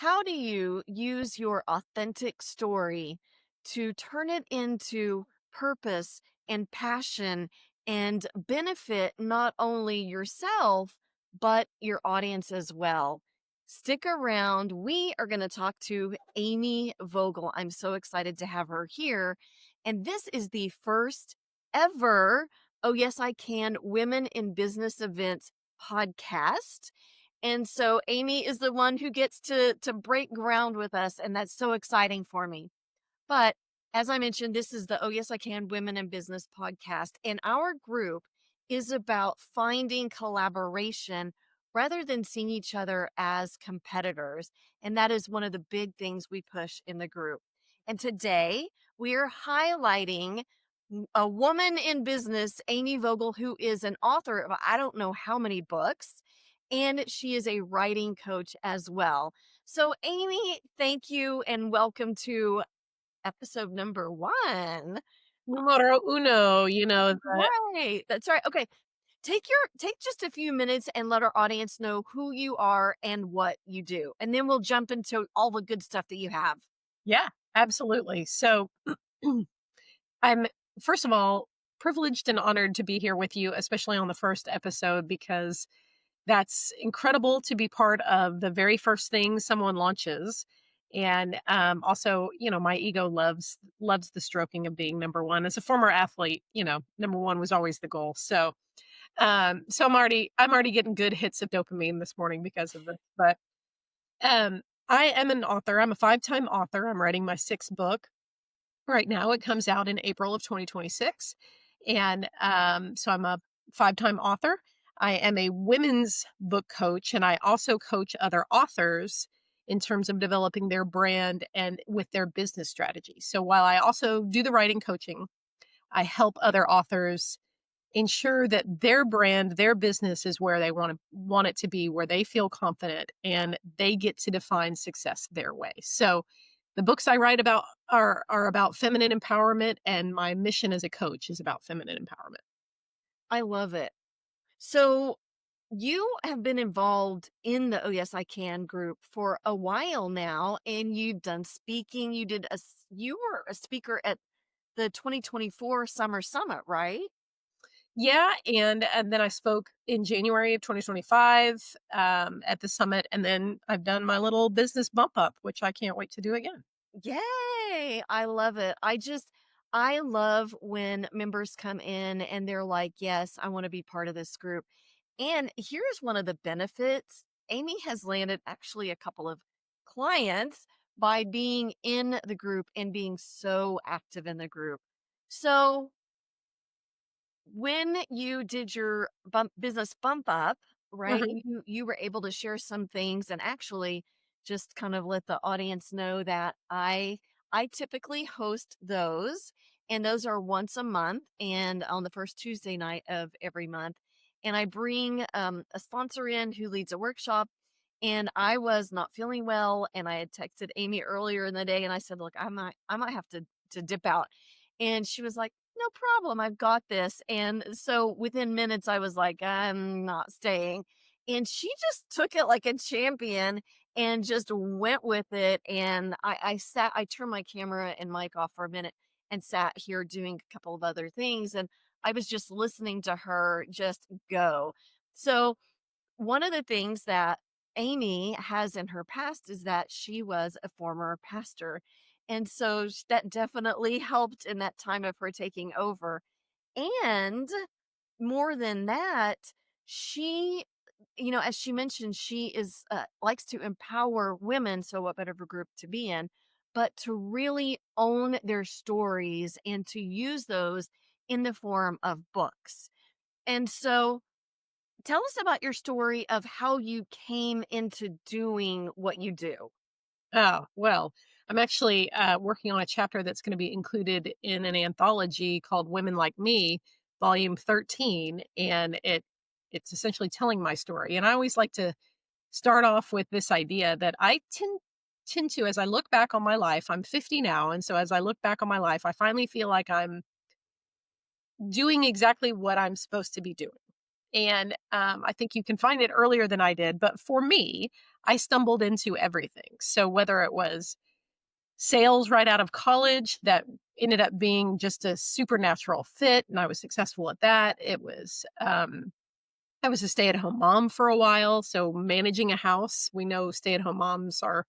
How do you use your authentic story to turn it into purpose and passion and benefit not only yourself, but your audience as well? Stick around. We are going to talk to Amy Vogel. I'm so excited to have her here. And this is the first ever Oh, Yes, I Can Women in Business Events podcast. And so Amy is the one who gets to break ground with us, and that's so exciting for me. But as I mentioned, this is the Oh Yes I Can Women in Business podcast, and our group is about finding collaboration rather than seeing each other as competitors. And that is one of the big things we push in the group. And today we are highlighting a woman in business, Amy Vogel, who is an author of I don't know how many books, and she is a writing coach as well. So, Amy, thank you and welcome to episode number 1. Numero uno, that. Right. That's right. Okay. Take just a few minutes and let our audience know who you are and what you do. And then we'll jump into all the good stuff that you have. Yeah, absolutely. So, I'm, first of all, privileged and honored to be here with you, especially on the first episode, because that's incredible to be part of the very first thing someone launches. And also, my ego loves the stroking of being number one. As a former athlete, number one was always the goal. So I'm already getting good hits of dopamine this morning because of this. But I am an author. I'm a five-time author. I'm writing my sixth book right now. It comes out in April of 2026. And so I'm a five-time author. I am a women's book coach, and I also coach other authors in terms of developing their brand and with their business strategy. So while I also do the writing coaching, I help other authors ensure that their brand, their business is where they want it to be, where they feel confident and they get to define success their way. So the books I write about are about feminine empowerment, and my mission as a coach is about feminine empowerment. I love it. So you have been involved in the Oh Yes I Can group for a while now, and you've done speaking. You were a speaker at the 2024 Summer Summit, right? Yeah, and then I spoke in January of 2025 at the summit, and then I've done my little business bump up, which I can't wait to do again. Yay! I love it. I love when members come in and they're like, "Yes, I want to be part of this group." And here's one of the benefits. Amy has landed actually a couple of clients by being in the group and being so active in the group. So, when you did your business bump up, right? Mhm. You were able to share some things and actually just kind of let the audience know that I typically host those, and those are once a month and on the first Tuesday night of every month. And I bring a sponsor in who leads a workshop. And I was not feeling well, and I had texted Amy earlier in the day, and I said, "Look, I might have to dip out." And she was like, "No problem. I've got this." And so within minutes, I was like, "I'm not staying." And she just took it like a champion and just went with it. And I turned my camera and mic off for a minute and sat here doing a couple of other things. And I was just listening to her just go. So, one of the things that Amy has in her past is that she was a former pastor. And so that definitely helped in that time of her taking over. And more than that, she, as she mentioned, she is likes to empower women. So what better of a group to be in, but to really own their stories and to use those in the form of books. And so tell us about your story of how you came into doing what you do. Oh, well, I'm actually working on a chapter that's going to be included in an anthology called Women Like Me, Volume 13, and it's essentially telling my story. And I always like to start off with this idea that I tend to, as I look back on my life, I'm 50 now, and so as I look back on my life, I finally feel like I'm doing exactly what I'm supposed to be doing. And I think you can find it earlier than I did. But for me, I stumbled into everything. So whether it was sales right out of college that ended up being just a supernatural fit, and I was successful at that. I was a stay-at-home mom for a while, so managing a house, we know stay-at-home moms are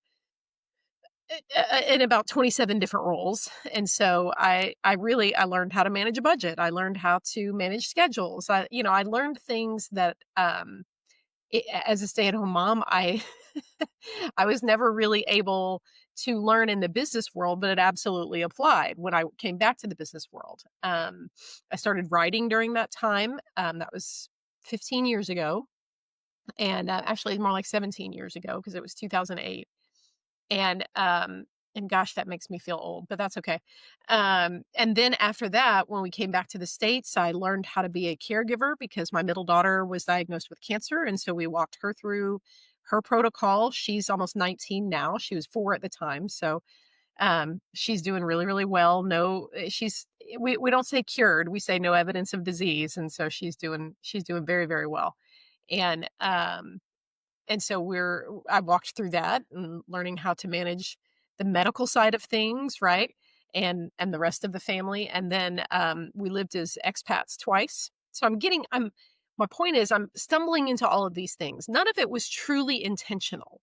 in about 27 different roles. And so I learned how to manage a budget. I learned how to manage schedules. I learned things that as a stay-at-home mom, I I was never really able to learn in the business world, but it absolutely applied when I came back to the business world. I started writing during that time. That was 15 years ago, and actually more like 17 years ago because it was 2008. And and gosh, that makes me feel old, but that's okay. And then after that, when we came back to the States, I learned how to be a caregiver because my middle daughter was diagnosed with cancer. And so we walked her through her protocol. She's almost 19 now. She was 4 at the time. So she's doing really, really well. No, we don't say cured, we say no evidence of disease. And so she's doing very, very well. And and so I walked through that and learning how to manage the medical side of things, right? And the rest of the family. And then we lived as expats twice. So my point is I'm stumbling into all of these things. None of it was truly intentional.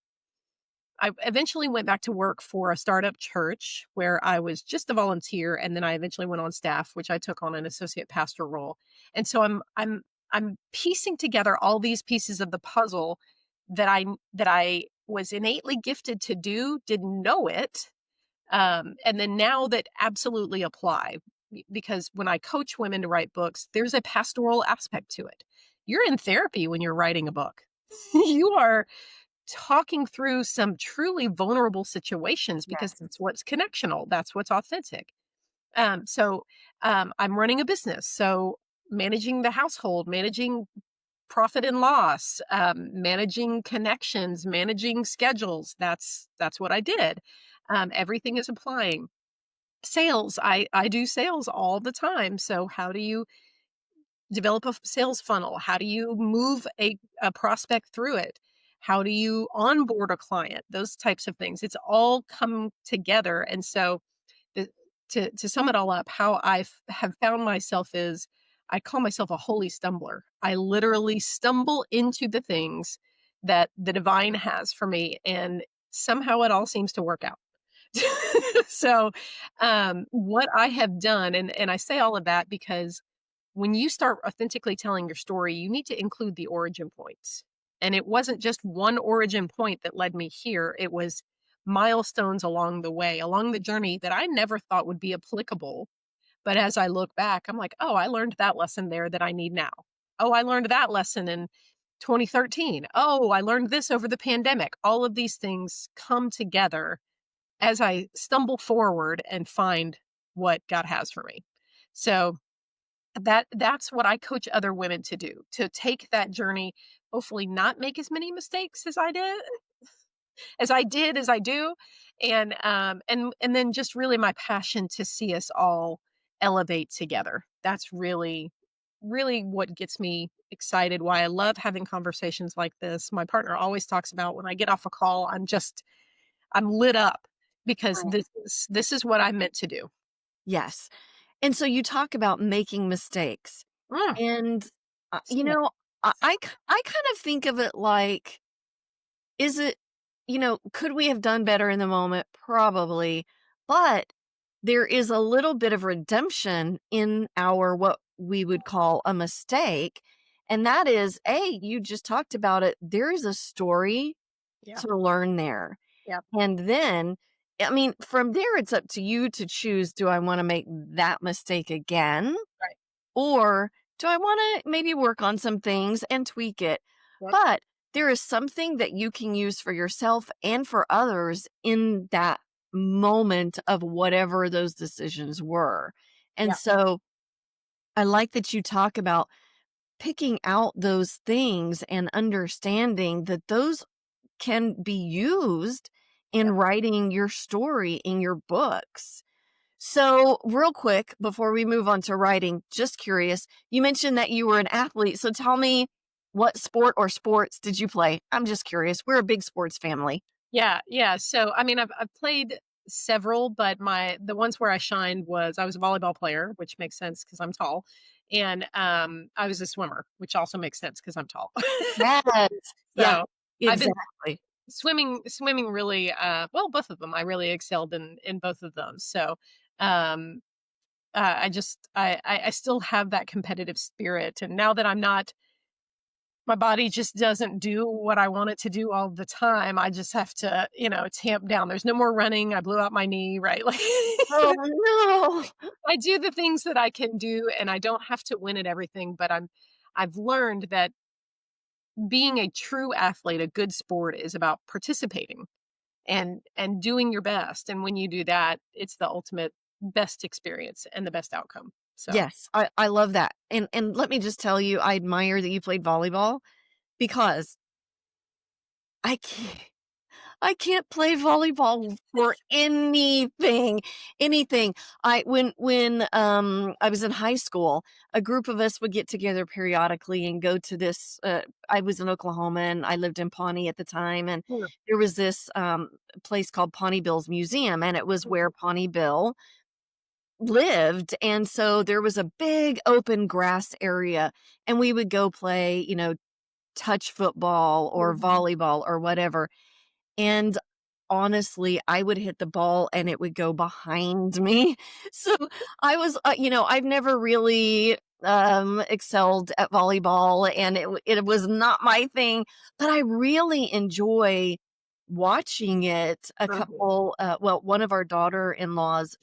I eventually went back to work for a startup church where I was just a volunteer, and then I eventually went on staff, which I took on an associate pastor role. And so I'm piecing together all these pieces of the puzzle that I was innately gifted to do, didn't know it, and then now that absolutely apply. Because when I coach women to write books, there's a pastoral aspect to it. You're in therapy when you're writing a book. You are talking through some truly vulnerable situations because Yes. that's what's connectional, that's what's authentic. I'm running a business, so managing the household, managing profit and loss, managing connections, managing schedules. That's what I did. Everything is applying. Sales, I do sales all the time. So how do you develop a sales funnel? How do you move a prospect through it? How do you onboard a client? Those types of things. It's all come together. And so the, to sum it all up, how have found myself is I call myself a holy stumbler. I literally stumble into the things that the divine has for me, and somehow it all seems to work out. So, what I have done, and I say all of that because when you start authentically telling your story, you need to include the origin points. And it wasn't just one origin point that led me here, it was milestones along the way, along the journey that I never thought would be applicable. But as I look back, I'm like, oh, I learned that lesson there that I need now. Oh, I learned that lesson in 2013. Oh, I learned this over the pandemic. All of these things come together as I stumble forward and find what God has for me. So that's what I coach other women to do, to take that journey, hopefully not make as many mistakes as I do, and then just really my passion to see us all elevate together. That's really, really what gets me excited, why I love having conversations like this. My partner always talks about when I get off a call, I'm lit up because Right. this is what I'm meant to do. Yes. And so you talk about making mistakes. Mm, And, say that. I kind of think of it like, is it, could we have done better in the moment? Probably. But there is a little bit of redemption in our what we would call a mistake. And that is, you just talked about it. There is a story Yeah. to learn there. Yeah. And then, I mean, from there, it's up to you to choose, do I want to make that mistake again? Right. Or do I want to maybe work on some things and tweak it? Yep. But there is something that you can use for yourself and for others in that moment of whatever those decisions were. And Yeah. so I like that you talk about picking out those things and understanding that those can be used in Yep. writing your story in your books. So, real quick, before we move on to writing, just curious, you mentioned that you were an athlete. So, tell me, what sport or sports did you play? I'm just curious. We're a big sports family. Yeah, yeah. So, I mean, I've played several, but the ones where I shined was I was a volleyball player, which makes sense because I'm tall, and I was a swimmer, which also makes sense because I'm tall. Yes. Yeah, So, I've been exactly. swimming really well, both of them. I really excelled in both of those. So, um I just I still have that competitive spirit, and now that I'm not, my body just doesn't do what I want it to do all the time. I just have to, tamp down. There's no more running. I blew out my knee, right? Like Oh, no. I do the things that I can do, and I don't have to win at everything, but I've learned that being a true athlete, a good sport is about participating and doing your best. And when you do that, it's the ultimate best experience and the best outcome. So, Yes, I love that, and let me just tell you, I admire that you played volleyball because I can't I can't play volleyball for anything, anything. I was in high school, a group of us would get together periodically and go to this, I was in Oklahoma and I lived in Pawnee at the time, and mm, there was this, place called Pawnee Bill's Museum, and it was where mhm, Pawnee Bill lived, and so there was a big open grass area, and we would go play, touch football or mhm, volleyball or whatever, and honestly, I would hit the ball and it would go behind me. So I've never really excelled at volleyball and it was not my thing, but I really enjoy watching it. mhm, One of our daughter-in-laws,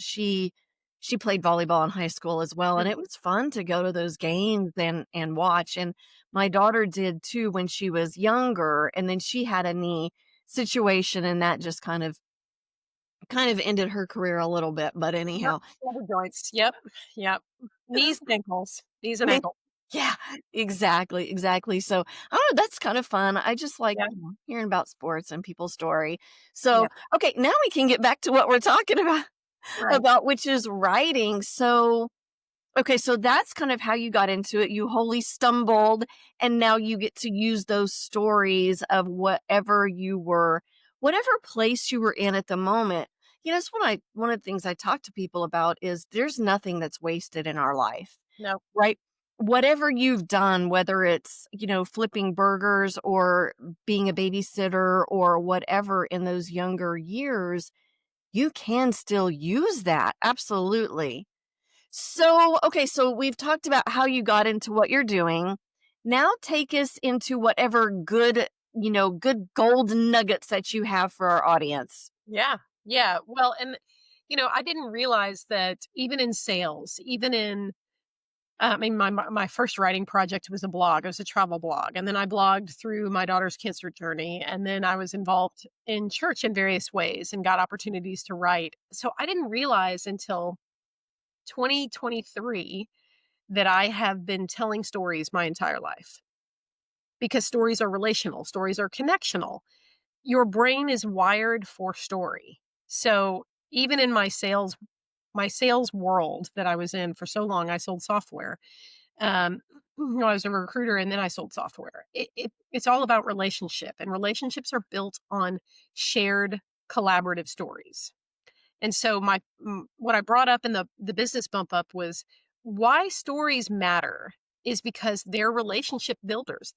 she played volleyball in high school as well, and it mhm. was fun to go to those games and watch. And my daughter did too when she was younger, and then she had a knee situation, and that just kind of ended her career a little bit, but Yep, anyhow. shoulder joints. Yep, yep. Knees and ankles. Knees and ankles. Yeah, exactly, exactly. So, I don't know, that's kind of fun. I just like, Yeah, hearing about sports and people's story. yeah, So, okay, now we can get back to what we're talking about right. which is writing. So, okay, so that's kind of how you got into it. You wholly stumbled, and now you get to use those stories of whatever place you were in at the moment. It's one of the things I talk to people about is there's nothing that's wasted in our life, No, right? Whatever you've done, whether it's, flipping burgers or being a babysitter or whatever in those younger years, you can still use that. Absolutely. So, okay, so we've talked about how you got into what you're doing. Now take us into whatever good gold nuggets that you have for our audience. yeah, yeah. Well, and I didn't realize that even in sales, even in I mean, my first writing project was a blog. It was a travel blog, and then I blogged through my daughter's cancer journey, and then I was involved in church in various ways and got opportunities to write. So I didn't realize until 2023 that I have been telling stories my entire life, because stories are relational, stories are connectional. Your brain is wired for story. So even in my sales world that I was in for so long, I sold software. Um, I was a recruiter and then I sold software. It's all about relationship, and relationships are built on shared collaborative stories. And so what I brought up in the business bump up was why stories matter is because they're relationship builders.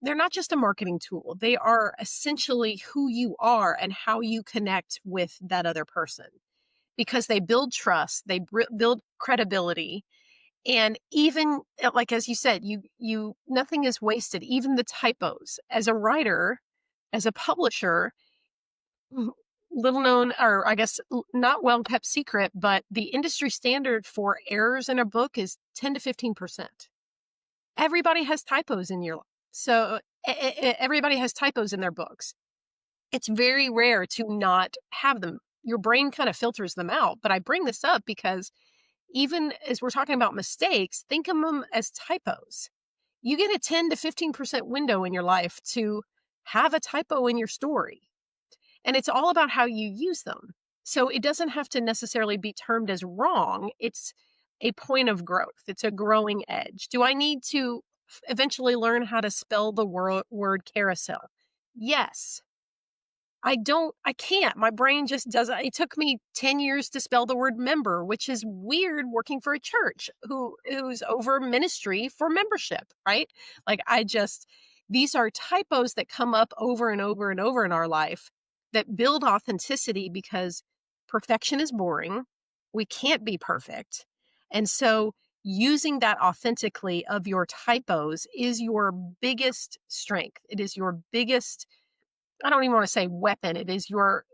They're not just a marketing tool. They are essentially who you are and how you connect with that other person, because they build trust, they build credibility, and even like as you said, you nothing is wasted, even the typos. As a writer, as a publisher, mm, little known, or I guess not well kept secret, but the industry standard for errors in a book is 10 to 15%. Everybody has typos in your so everybody has typos in their books. It's very rare to not have them. Your brain kind of filters them out. But I bring this up because even as we're talking about mistakes, think of them as typos. You get a 10 to 15% window in your life to have a typo in your story. And it's all about how you use them. So it doesn't have to necessarily be termed as wrong. It's a point of growth. It's a growing edge. Do I need to eventually learn how to spell the word carousel? Yes. I can't. My brain just doesn't. It took me 10 years to spell the word member, which is weird working for a church who's over ministry for membership, right? Like I just these are typos that come up over and over and over in our life that build authenticity because perfection is boring. We can't be perfect. And so using that authentically of your typos is your biggest strength. It is your biggest, I don't even want to say weapon. It is your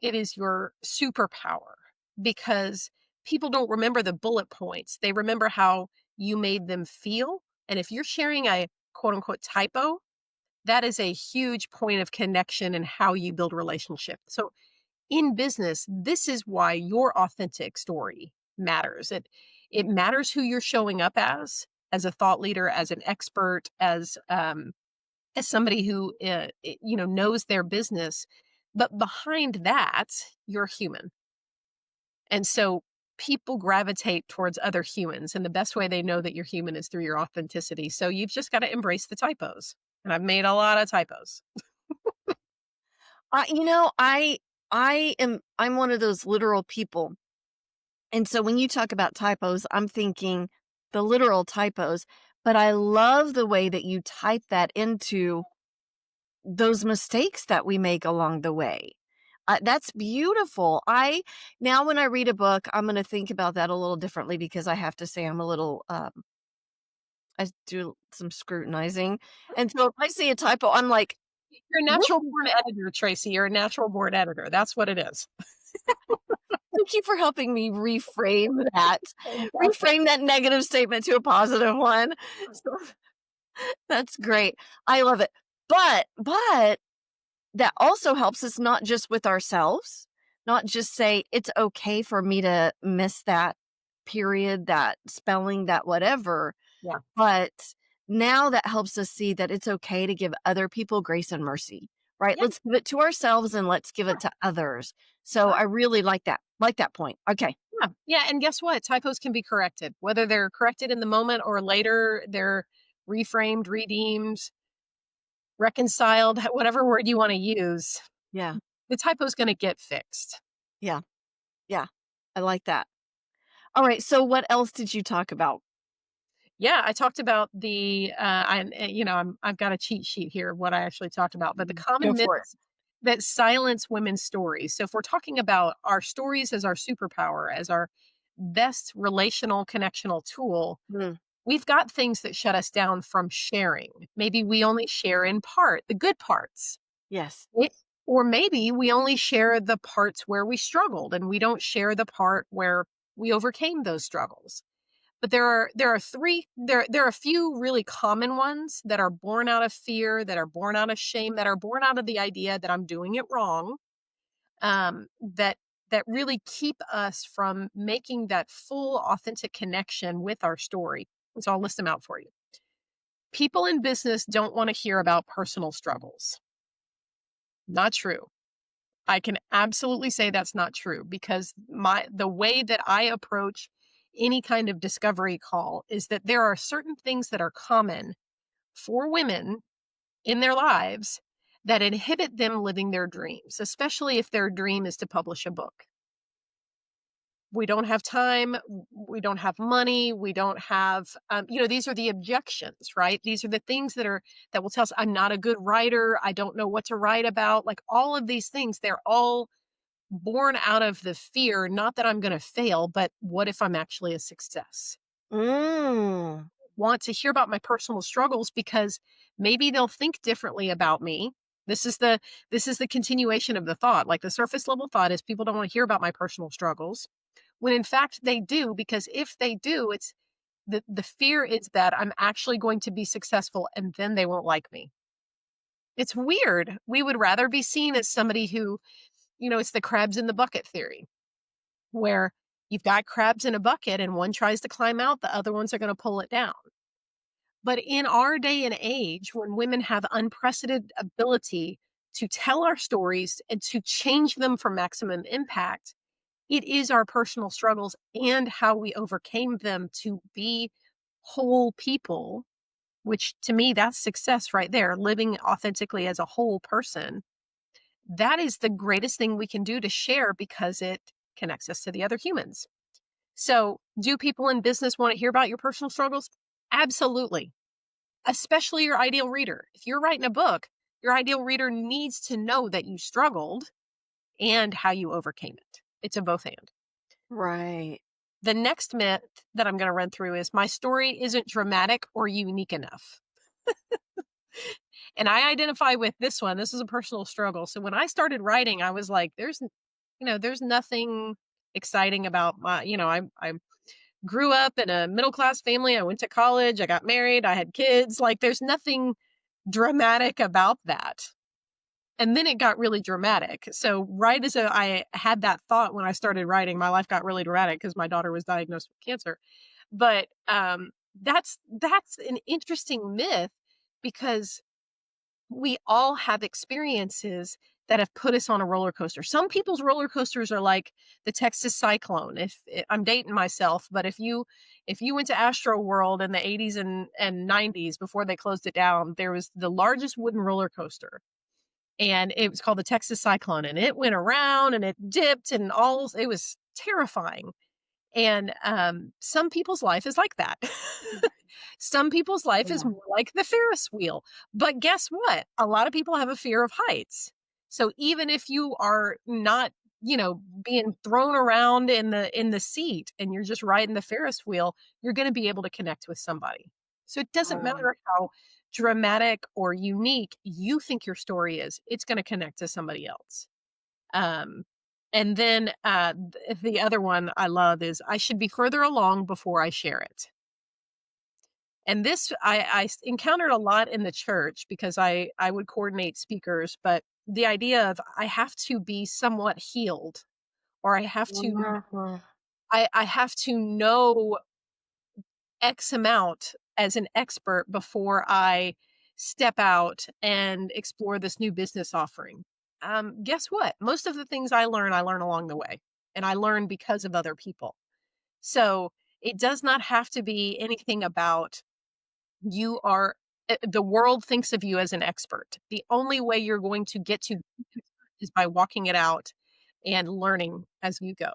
superpower because people don't remember the bullet points. They remember how you made them feel. And if you're sharing a quote unquote typo, that is a huge point of connection and how you build relationship. So in business, this is why your authentic story matters. It matters who you're showing up as a thought leader, as an expert, as somebody who knows their business, but behind that you're human. And so people gravitate towards other humans, and the best way they know that you're human is through your authenticity. So you've just got to embrace the typos, and I've made a lot of typos. You know, I'm one of those literal people. And so when you talk about typos, I'm thinking the literal typos, but I love the way that you type that into those mistakes that we make along the way. That's beautiful. I Now when I read a book, I'm going to think about that a little differently because I have to say I'm a little I do some scrutinizing. And so if I see a typo, I'm like, You're a "Really? natural born editor, Tracy. You're a natural born editor. That's what it is. Thank you for helping me reframe that negative statement to a positive one." So that's great. I love it. But that also helps us not just with ourselves, not just say, "It's okay for me to miss that period, that spelling, that whatever," Yeah. but now that helps us see that it's okay to give other people grace and mercy, right? Yeah. Let's give it to ourselves and let's give it Sure. to others. So I really like that point. Okay. Yeah. Yeah. And guess what? Typos can be corrected, whether they're corrected in the moment or later, they're reframed, redeemed, reconciled, whatever word you want to use. Yeah. The typo's going to get fixed. Yeah. Yeah. I like that. All right. So what else did you talk about? Yeah, I talked about I've got a cheat sheet here of what I actually talked about, but the Go common for it. myths that silence women's stories. So if we're talking about our stories as our superpower, as our best relational connectional tool, Mm, we've got things that shut us down from sharing. Maybe we only share in part, the good parts. yes. It, or maybe we only share the parts where we struggled and we don't share the part where we overcame those struggles. But there are a few really common ones that are born out of fear, that are born out of shame, that are born out of the idea that I'm doing it wrong, that really keep us from making that full authentic connection with our story. So I'll list them out for you. People in business don't want to hear about personal struggles. Not true. I can absolutely say that's not true because the way that I approach any kind of discovery call is that there are certain things that are common for women in their lives that inhibit them living their dreams, especially if their dream is to publish a book. We don't have time, we don't have money, we don't have these are the objections, right? These are the things that will tell us I'm not a good writer, I don't know what to write about. Like all of these things, they're all born out of the fear, not that I'm going to fail, but what if I'm actually a success? Mm, Want to hear about my personal struggles because maybe they'll think differently about me. This is the continuation of the thought. Like the surface level thought is people don't want to hear about my personal struggles, when in fact they do, because if they do, it's the fear is that I'm actually going to be successful and then they won't like me. It's weird. We would rather be seen as somebody who, it's the crabs in the bucket theory where you've got crabs in a bucket and one tries to climb out, the other ones are going to pull it down. But in our day and age, when women have unprecedented ability to tell our stories and to change them for maximum impact, it is our personal struggles and how we overcame them to be whole people which to me, that's success right there, living authentically as a whole person. That is the greatest thing we can do to share because it connects us to the other humans. So, do people in business want to hear about your personal struggles? Absolutely, especially your ideal reader. If you're writing a book, your ideal reader needs to know that you struggled and how you overcame it. It's a both and. Right. The next myth that I'm going to run through is my story isn't dramatic or unique enough. And I identify with this one. This is a personal struggle. So when I started writing, I was like, there's nothing exciting about I grew up in a middle class family. I went to college, I got married, I had kids. Like there's nothing dramatic about that. And then it got really dramatic. So right as I had that thought when I started writing, my life got really dramatic because my daughter was diagnosed with cancer. But that's an interesting myth because we all have experiences that have put us on a roller coaster. Some people's roller coasters are like the Texas cyclone. I'm dating myself, but if you went to Astro World in the 80s and 90s before they closed it down, there was the largest wooden roller coaster. And it was called the Texas Cyclone. And it went around and it dipped and all it was terrifying. And some people's life is like that. Some people's life is Yeah. more like the Ferris wheel. But guess what? A lot of people have a fear of heights. So even if you are not, being thrown around in the seat and you're just riding the Ferris wheel, you're going to be able to connect with somebody. So it doesn't Right. matter how dramatic or unique you think your story is, it's going to connect to somebody else. Um, and then the other one I love is I should be further along before I share it. And this encountered a lot in the church because I would coordinate speakers, but the idea of I have to be somewhat healed or Mhm. I have to know X amount as an expert before I step out and explore this new business offering. Guess what? Most of the things I learn along the way, and I learn because of other people. So it does not have to be anything about you are. The world thinks of you as an expert. The only way you're going to get to is by walking it out and learning as you go.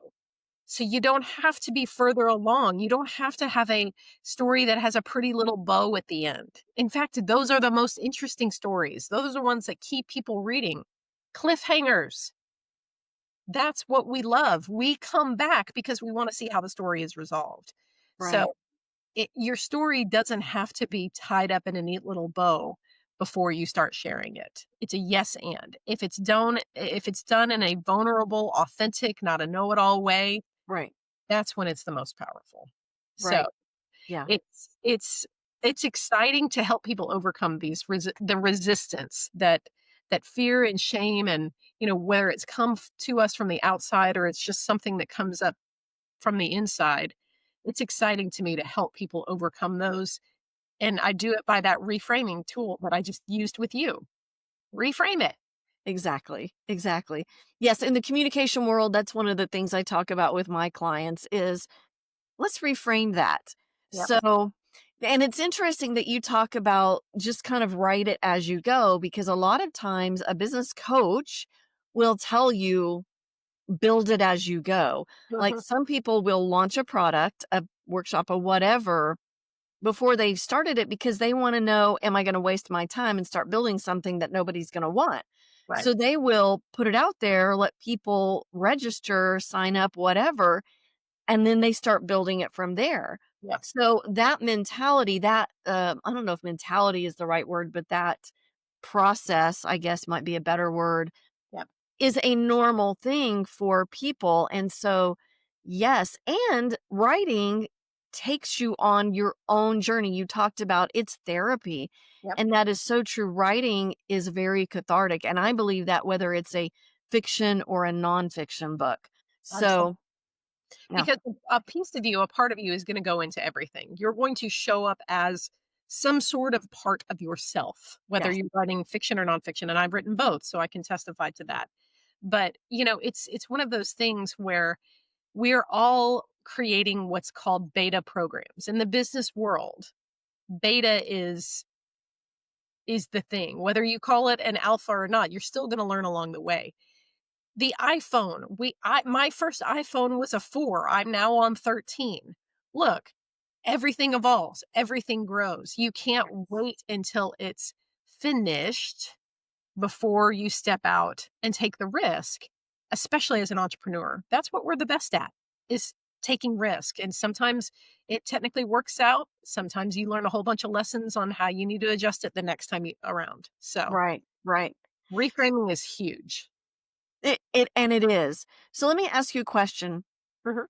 So you don't have to be further along. You don't have to have a story that has a pretty little bow at the end. In fact, those are the most interesting stories. Those are the ones that keep people reading. Cliffhangers. That's what we love. We come back because we want to see how the story is resolved. Right. So your story doesn't have to be tied up in a neat little bow before you start sharing it. It's a yes and. If it's done in a vulnerable, authentic, not a know-it-all way, Right. that's when it's the most powerful. So, Right. Yeah. it's it's it's exciting to help people overcome the resistance that fear and shame and, whether it's to us from the outside or it's just something that comes up from the inside. It's exciting to me to help people overcome those, and I do it by that reframing tool that I just used with you. Reframe it. Exactly. Exactly. Yes, in the communication world, that's one of the things I talk about with my clients is let's reframe that. Yep. So, and it's interesting that you talk about just kind of write it as you go because a lot of times a business coach will tell you build it as you go. Like some people will launch a product, a workshop, or whatever before they've started it because they want to know, am I going to waste my time and start building something that nobody's going to want? Right. So they will put it out there, let people register, sign up, whatever, and then they start building it from there. Yep. So that mentality, that I don't know if mentality is the right word, but that process, I guess, might be a better word, Yep. is a normal thing for people. And so, yes, and writing takes you on your own journey. You talked about it's therapy, Yep. and that is so true. Writing is very cathartic, and I believe that whether it's a fiction or a nonfiction book. Absolutely. So, yeah, Because a piece of you, a part of you is going to go into everything. You're going to show up as some sort of part of yourself, whether yes, you're writing fiction or nonfiction. And I've written both, so I can testify to that. But, it's one of those things where we're all creating what's called beta programs in the business world. beta is the thing. Whether you call it an alpha or not, you're still going to learn along the way. The iPhone, my first iPhone was a 4. I'm now on 13. Look, everything evolves, everything grows. You can't wait until it's finished before you step out and take the risk, especially as an entrepreneur. That's what we're the best at, is taking risk. And sometimes it technically works out. Sometimes you learn a whole bunch of lessons on how you need to adjust it the next time you around. So Right, right. reframing is huge. It is. So let me ask you a question. Mhm.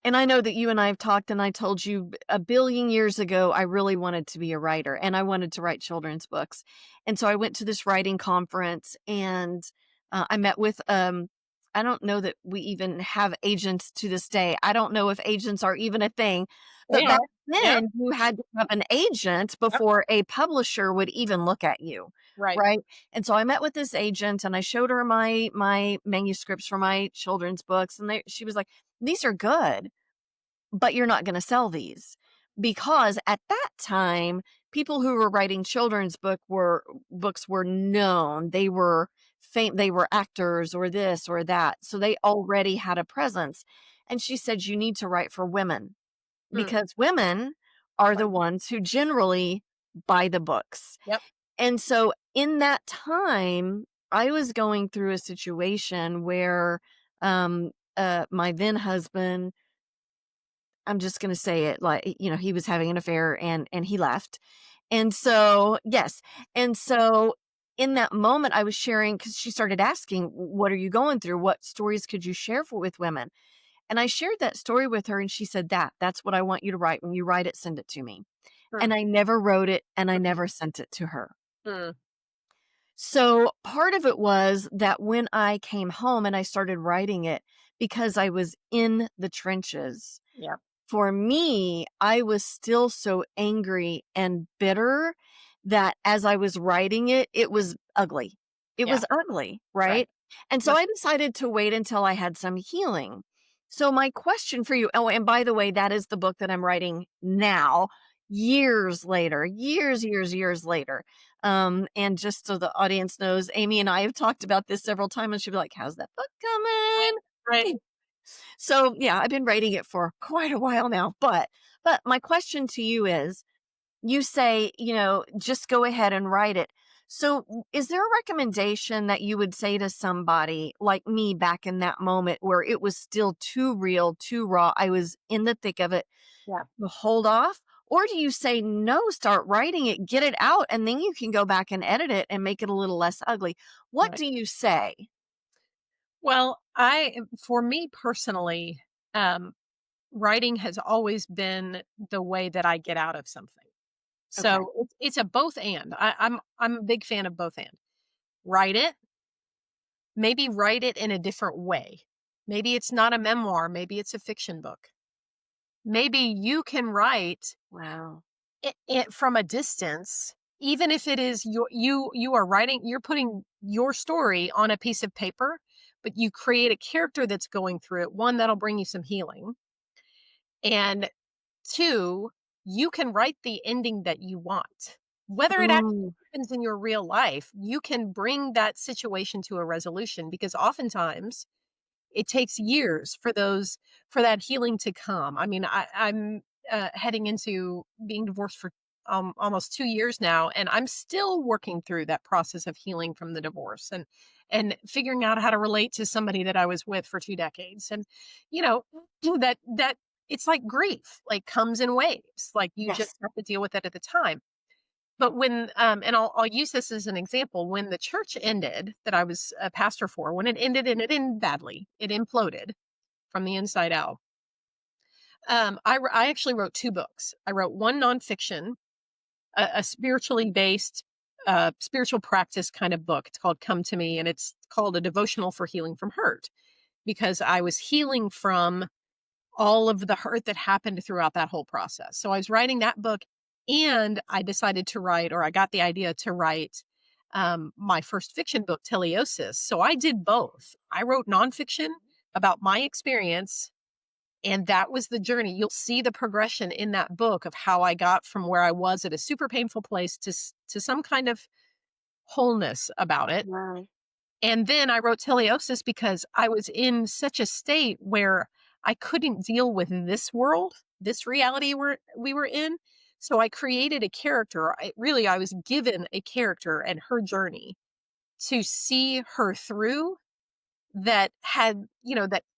And I know that you and I have talked, and I told you a billion years ago, I really wanted to be a writer and I wanted to write children's books. And so I went to this writing conference and I met with, I don't know that we even have agents to this day. I don't know if agents are even a thing, They but back are. Yep. then you had to have an agent Yep. before a publisher would even look at you. Right. Right. And so I met with this agent and I showed her my manuscripts for my children's books. And she was like, these are good, but you're not going to sell these, because at that time people who were writing children's books were known. They were they were actors or this or that, so they already had a presence. And she said, you need to write for women, Mm. because women are the Right. ones who generally buy the books. Yep. And so in that time I was going through a situation where my then husband, I'm just gonna say it, like, he was having an affair and he left. And so yes. And so in that moment I was sharing, because she started asking, what are you going through? What stories could you share with women? And I shared that story with her and she said, that's what I want you to write. When you write it, send it to me. Mm. And I never wrote it and I Mm. never sent it to her. Mm. So part of it was that when I came home and I started writing it, because I was in the trenches, Yep. for me, I was still so angry and bitter that as I was writing it, it was ugly. It Yeah. was ugly, Right. right? And so Yep. I decided to wait until I had some healing. So my question for you, oh, and by the way, that is the book that I'm writing now, years later, years later. And just so the audience knows, Amy and I have talked about this several times, and she'll be like, how's that book Right. Right. coming? So, yeah, I've been writing it for quite a while now, but my question to you is, you say, just go ahead and write it. So, is there a recommendation that you would say to somebody like me back in that moment where it was still too real, too raw? I was in the thick of it. Yeah. To hold off? Or do you say, no, start writing it, get it out, and then you can go back and edit it and make it a little less ugly? What Right. do you say? Well, for me personally, um, writing has always been the way that I get out of something. Okay. So it's a both and. I'm a big fan of both and. Write it, maybe write it in a different way. Maybe it's not a memoir, maybe it's a fiction book. Maybe you can write Wow. it from a distance, even if it is you are writing, you're putting your story on a piece of paper, but you create a character that's going through it. One, that'll bring you some healing. And two, you can write the ending that you want. Whether it actually Mm, happens in your real life, you can bring that situation to a resolution, because oftentimes it takes years for that healing to come. I mean, I'm heading into being divorced for almost 2 years now, and I'm still working through that process of healing from the divorce and figuring out how to relate to somebody that I was with for 2 decades. And you know that it's like grief, like comes in waves. Like you just yes. have to deal with it at the time. But when and I'll use this as an example, when the church ended that I was a pastor for, when it ended, and it ended badly, it imploded from the inside out. I actually wrote 2 books. I wrote one nonfiction, a spiritually based, spiritual practice kind of book. It's called Come to Me, and it's called A Devotional for Healing from Hurt, because I was healing from all of the hurt that happened throughout that whole process. So I was writing that book, and I decided to write, or I got the idea to write my first fiction book, Teleosis. So I did both. I wrote nonfiction about my experience, And that was the journey. You'll see the progression in that book of how I got from where I was at a super painful place to some kind of wholeness about it. Wow. And then I wrote Teleosis because I was in such a state where I couldn't deal with this world, this reality we were in. So I created a character. I was given a character and her journey to see her through, that had,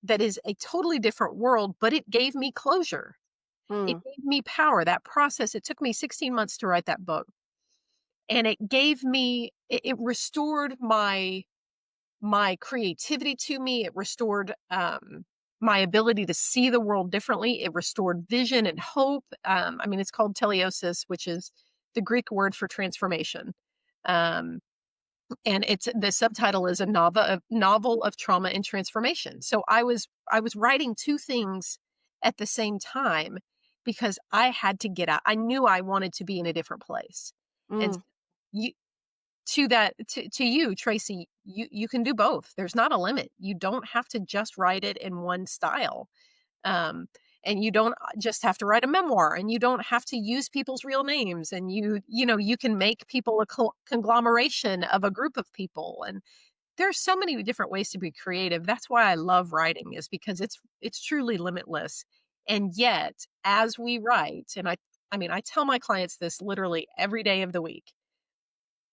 that is a totally different world, but it gave me closure. It Mm, gave me power. That process, it took me 16 months to write that book. And it restored my creativity to me. It restored my ability to see the world differently. It restored vision and hope. I mean, it's called teleosis, which is the Greek word for transformation. Um, and it's the subtitle is a novel of trauma and transformation. So I was writing two things at the same time because I had to get out. I knew I wanted to be in a different place. And mm, you to you, Tracy, you can do both. There's not a limit. You don't have to just write it in one style. Um, and you don't just have to write a memoir, and you don't have to use people's real names, and you can make people a conglomeration of a group of people. And there's so many different ways to be creative. That's why I love writing, is because it's truly limitless. And yet, as we write, and I mean, I tell my clients this literally every day of the week,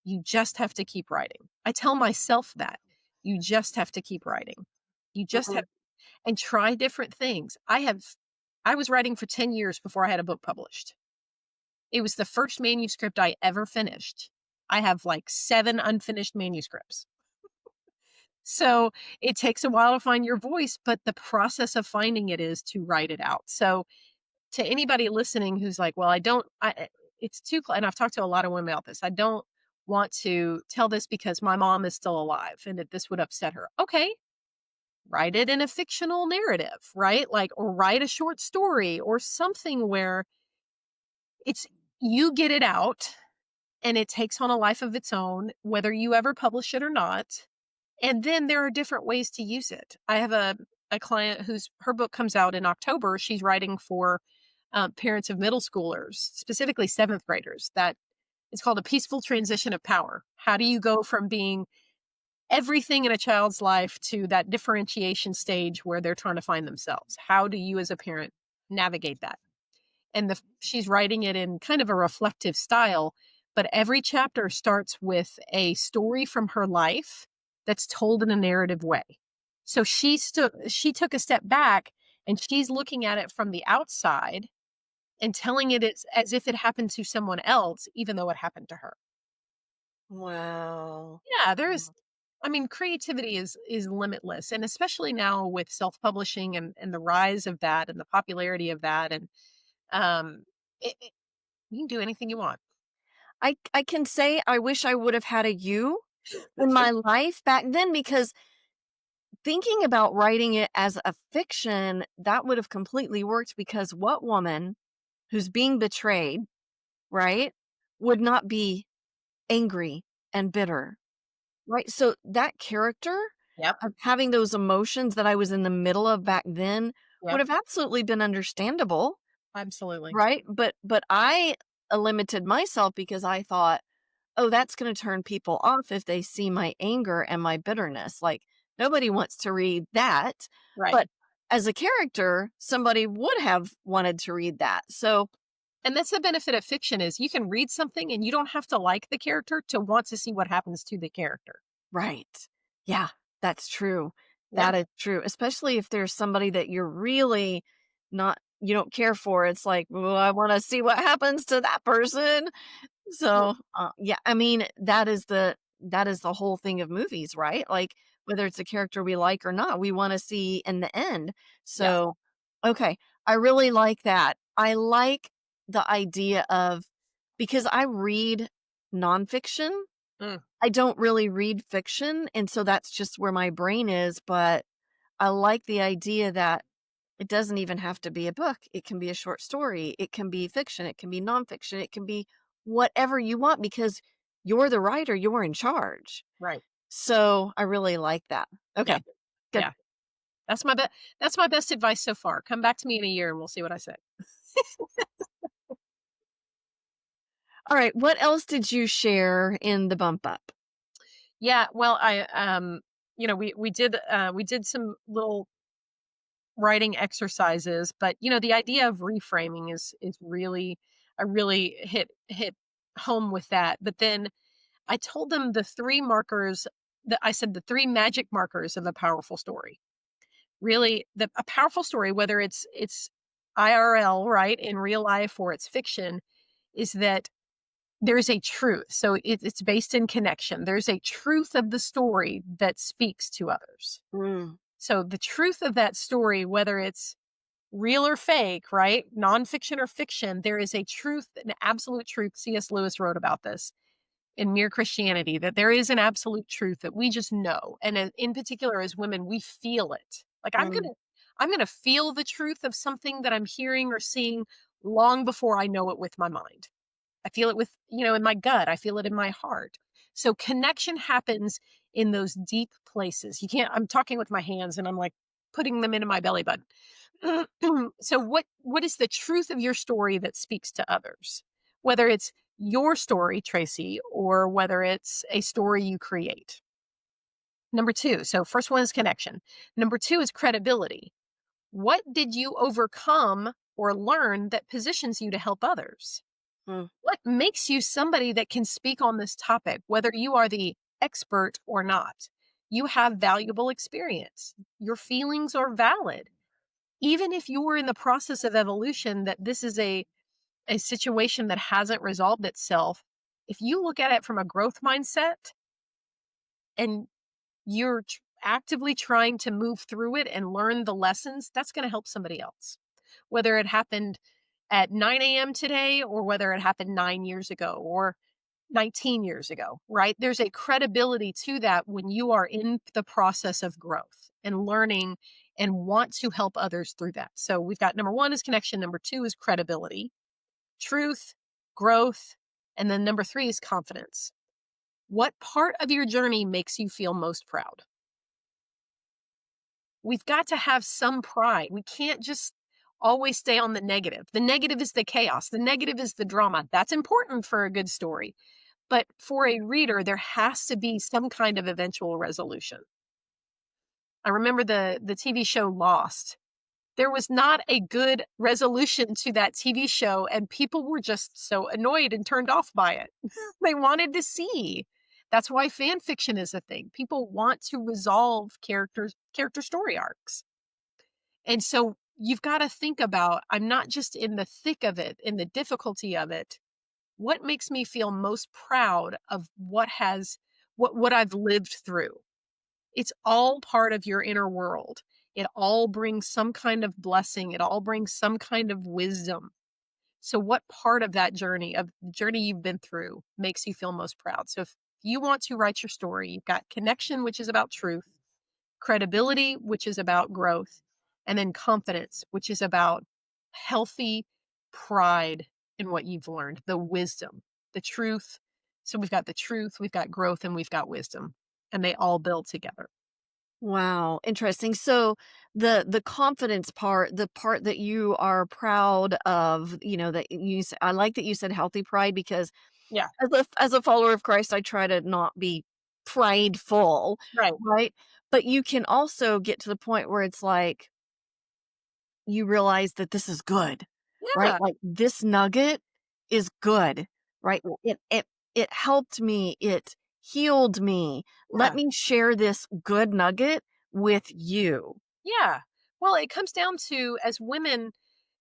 you just have to keep writing. I tell myself that. You just have to keep writing. You just have, mm. and try different things. I was writing for 10 years before I had a book published. It was the first manuscript I ever finished. I have like 7 unfinished manuscripts. So, it takes a while to find your voice, but the process of finding it is to write it out. So, to anybody listening who's like, "Well, I don't it's and I've talked to a lot of women about this. I don't want to tell this because my mom is still alive and that this would upset her." Okay, write it in a fictional narrative, right? Like, or write a short story or something where it's you get it out and it takes on a life of its own, whether you ever publish it or not. And then there are different ways to use it. I have a client whose her book comes out in October. She's writing for parents of middle schoolers, specifically seventh graders. That it's called A Peaceful Transition of Power. How do you go from being everything in a child's life to that differentiation stage where they're trying to find themselves? How do you, as a parent, navigate that? And she's writing it in kind of a reflective style, but every chapter starts with a story from her life that's told in a narrative way. So she took a step back, and she's looking at it from the outside and telling it as if it happened to someone else, even though it happened to her. Wow. Yeah, I mean, creativity is limitless, and especially now with self-publishing and the rise of that and the popularity of that. And um you can do anything you want. I can say I wish I would have had a you in my life back then, because thinking about writing it as a fiction, that would have completely worked, because what woman who's being betrayed, right, would not be angry and bitter, right? So that character Yep, of having those emotions that I was in the middle of back then would yep, have absolutely been understandable, absolutely. right? But I limited myself because I thought, "Oh, that's gonna turn people off if they see my anger and my bitterness." Like, nobody wants to read that, Right. but as a character, somebody would have wanted to read that. So And that's the benefit of fiction, is you can read something and you don't have to like the character to want to see what happens to the character. right. Yeah, that's true. Yeah. That is true, especially if there's somebody that you're really not you don't care for. It's like, "Well, I wanna see what happens to that person." Yeah. So, yeah, I mean, that is the whole thing of movies, right? Like, whether it's a character we like or not, we wanna see in the end. Yeah. So, okay, I really like that. I like the idea of, because I read nonfiction, Mm, I don't really read fiction, and so that's just where my brain is, but I like the idea that it doesn't even have to be a book. It can be a short story. It can be fiction. It can be nonfiction. It can be whatever you want, because you're the writer. You're in charge. right. So I really like that. Yeah. Okay, good. Yeah. That's my that's my best advice so far. Come back to me in a year and we'll see what I say. All right, what else did you share in the bump up? Yeah, well, we did some little writing exercises, but the idea of reframing is really, I really hit home with that. But then I told them the three markers, that I said the three magic markers of a powerful story. Really, a powerful story, whether it's IRL, right, in real life, or it's fiction, is that there's a truth. So it's based in connection. There's a truth of the story that speaks to others. Mm, So the truth of that story, whether it's real or fake, right? Nonfiction or fiction, there is a truth, an absolute truth. C.S. Lewis wrote about this in Mere Christianity, that there is an absolute truth that we just know. And in particular, as women, we feel it. Like mm, I'm gonna feel the truth of something that I'm hearing or seeing long before I know it with my mind. I feel it with, in my gut. I feel it in my heart. So connection happens in those deep places. You can't, I'm talking with my hands and I'm like putting them into my belly button. So what is the truth of your story that speaks to others? Whether it's your story, Tracy, or whether it's a story you create. Number two. So first one is connection. Number two is credibility. What did you overcome or learn that positions you to help others? mm, What makes you somebody that can speak on this topic, whether you are the expert or not? You have valuable experience. Your feelings are valid. Even if you were in the process of evolution, that this is a situation that hasn't resolved itself, if you look at it from a growth mindset and you're actively trying to move through it and learn the lessons, that's going to help somebody else. Whether it happened at 9 a.m. today or whether it happened 9 years ago or 19 years ago, right? There's a credibility to that when you are in the process of growth and learning and want to help others through that. So we've got number one is connection, number two is credibility, truth, growth, and then number three is confidence. What part of your journey makes you feel most proud? We've got to have some pride. We can't just always stay on the negative. The negative is the chaos, the negative is the drama. That's important for a good story. But for a reader, there has to be some kind of eventual resolution. I remember the TV show Lost. There was not a good resolution to that TV show, and people were just so annoyed and turned off by it. They wanted to see. That's why fan fiction is a thing. People want to resolve character story arcs. And so you've got to think about, I'm not just in the thick of it, in the difficulty of it. What makes me feel most proud of what I've lived through? It's all part of your inner world. It all brings some kind of blessing. It all brings some kind of wisdom. So what part of that journey, of the journey you've been through, makes you feel most proud? So if you want to write your story, you've got connection, which is about truth, credibility, which is about growth, and then confidence, which is about healthy pride in what you've learned, the wisdom, the truth. So we've got the truth, we've got growth, and we've got wisdom, and they all build together. wow, interesting. So the confidence part, the part that you are proud of, that I like that you said healthy pride because Yeah, as a follower of Christ, I try to not be prideful, right. right? But you can also get to the point where it's like you realize that this is good, right? Yeah, Like this nugget is good, right? It helped me, it healed me. Let yeah, me share this good nugget with you. yeah. Well, it comes down to, as women,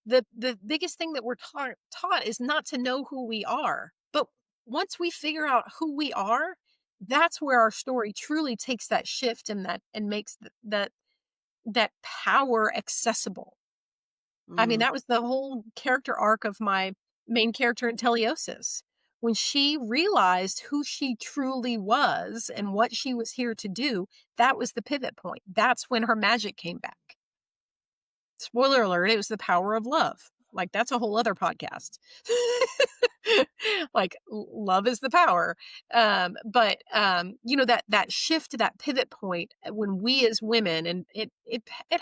the biggest thing that we're taught is not to know who we are. But once we figure out who we are, that's where our story truly takes that shift, and makes that power accessible. I mean, Mm, that was the whole character arc of my main character in Teleosis. When she realized who she truly was and what she was here to do, that was the pivot point. That's when her magic came back. Spoiler alert, it was the power of love. Like, that's a whole other podcast. Like, love is the power. That shift, that pivot point, when we as women, and it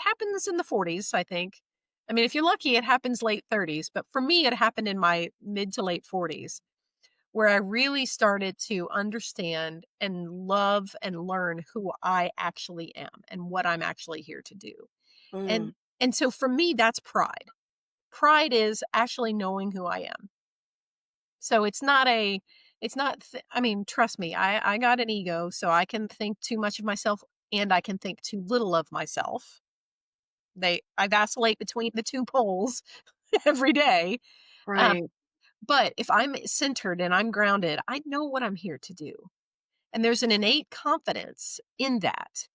happens in the 40s, I think. I mean, if you're lucky, it happens late 30s, but for me, it happened in my mid to late 40s, where I really started to understand and love and learn who I actually am and what I'm actually here to do. Mm, And and so for me, that's pride. Pride is actually knowing who I am. So it's not I mean, trust me, I got an ego, so I can think too much of myself and I can think too little of myself. I vacillate between the two poles every day. Uh, right. but if I'm centered and I'm grounded, I know what I'm here to do. And there's an innate confidence in that,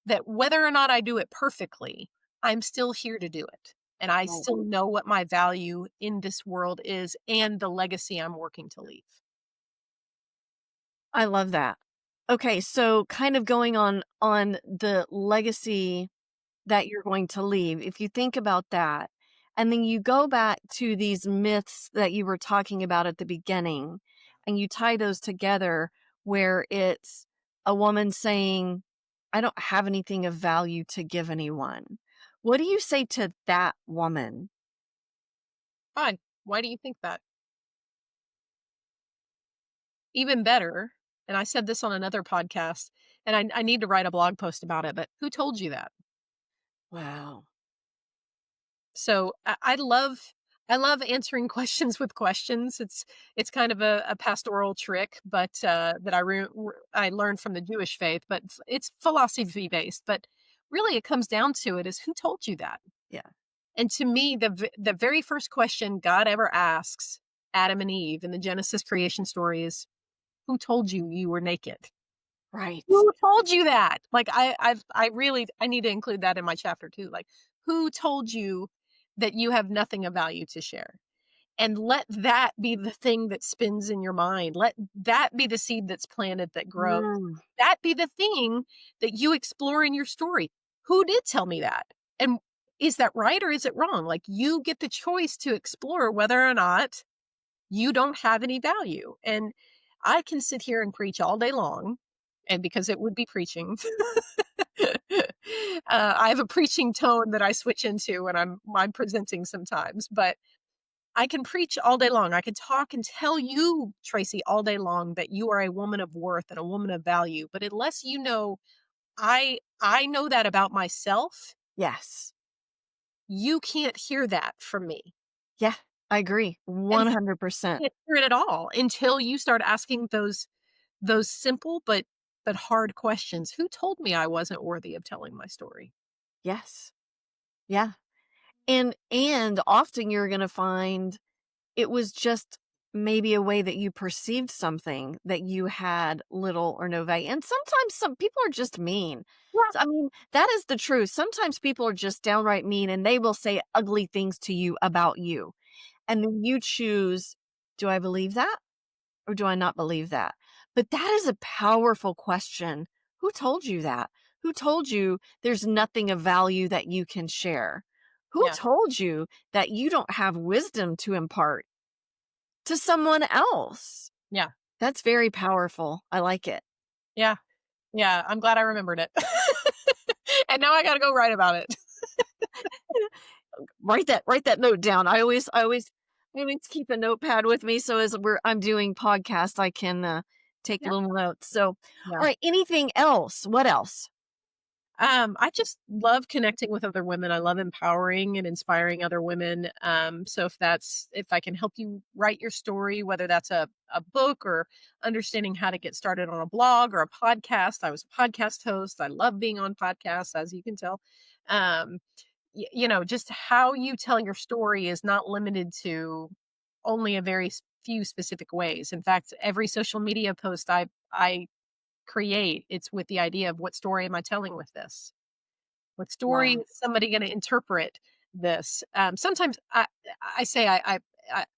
that whether or not I do it perfectly, I'm still here to do it. And I Right. still know what my value in this world is and the legacy I'm working to leave. I love that. Okay, so kind of going on the legacy that you're going to leave, if you think about that, and then you go back to these myths that you were talking about at the beginning, and you tie those together where it's a woman saying, "I don't have anything of value to give anyone." What do you say to that woman? Fine. Why do you think that? Even better, and I said this on another podcast, and I need to write a blog post about it, but who told you that? Wow. So I love answering questions with questions. It's kind of a pastoral trick, but that I learned from the Jewish faith, but it's philosophy based. But really, it comes down to it is who told you that? Yeah. And to me, the very first question God ever asks Adam and Eve in the Genesis creation story is, "Who told you you were naked?" Right. Who told you that? Like, I really I need to include that in my chapter too. Like, who told you that you have nothing of value to share? And let that be the thing that spins in your mind. Let that be the seed that's planted that grows. Mm, That be the thing that you explore in your story. Who did tell me that? And is that right or is it wrong? Like, you get the choice to explore whether or not you don't have any value. And I can sit here and preach all day long, and because it would be preaching, I have a preaching tone that I switch into when I'm presenting sometimes. But I can preach all day long. I can talk and tell you, Tracy, all day long that you are a woman of worth and a woman of value. But unless you know I know that about myself, yes. you can't hear that from me. Yeah, I agree And 100%. can't hear it at all until you start asking those simple but hard questions. Who told me I wasn't worthy of telling my story? Yes. Yeah. And often you're gonna find it was just maybe a way that you perceived something that you had little or no value, and sometimes some people are just mean. Yeah. So, I mean, that is the truth. Sometimes people are just downright mean, and they will say ugly things to you about you, and then you choose, "Do I believe that? Or do I not believe that?" But that is a powerful question. Who told you that? Who told you there's nothing of value that you can share? Who Yeah. told you that you don't have wisdom to impart to someone else? Yeah. That's very powerful. I like it. Yeah. Yeah. I'm glad I remembered it. And now I gotta go write about it. Write that note down. I always keep a notepad with me so as I'm doing podcast, I can take Yeah. little notes. So, all Yeah. right, anything else? What else? I just love connecting with other women. I love empowering and inspiring other women. So if I can help you write your story, whether that's a book or understanding how to get started on a blog or a podcast. I was a podcast host. I love being on podcasts, as you can tell. Um, just how you tell your story is not limited to only a very few specific ways. In fact, every social media post I create, it's with the idea of what story am I telling with this? What story Wow. is somebody going to interpret this? Sometimes I say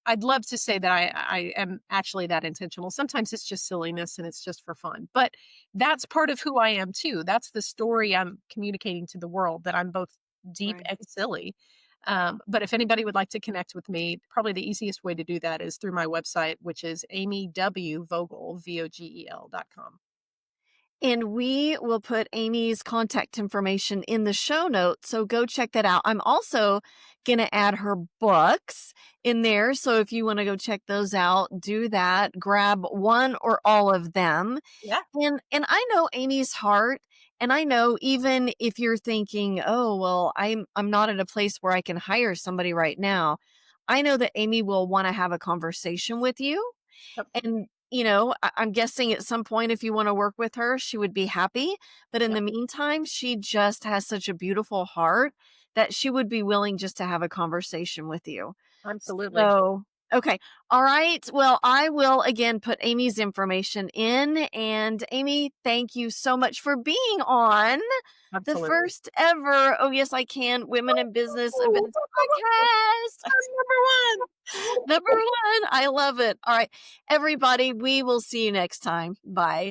I'd love to say that I am actually that intentional. Sometimes it's just silliness and it's just for fun. But that's part of who I am too. That's the story I'm communicating to the world, that I'm both deep Right. and silly. But if anybody would like to connect with me, probably the easiest way to do that is through my website, which is amywvogel, VOGEL.com. And we will put Amy's contact information in the show notes. So go check that out. I'm also going to add her books in there. So if you want to go check those out, do that. Grab one or all of them. Yeah, And I know Amy's heart. And I know even if you're thinking, oh, well, I'm not at a place where I can hire somebody right now. I know that Amy will want to have a conversation with you yep, and, I'm guessing at some point, if you wanna work with her, she would be happy, but in yep, the meantime, she just has such a beautiful heart that she would be willing just to have a conversation with you. absolutely. So, okay. All right. Well, I will again put Amy's information in, and Amy, thank you so much for being on the Absolutely. first ever Oh, Yes, I Can Women in Business Events podcast. Number Number one. 1, I love it. All right, everybody, we will see you next time. Bye.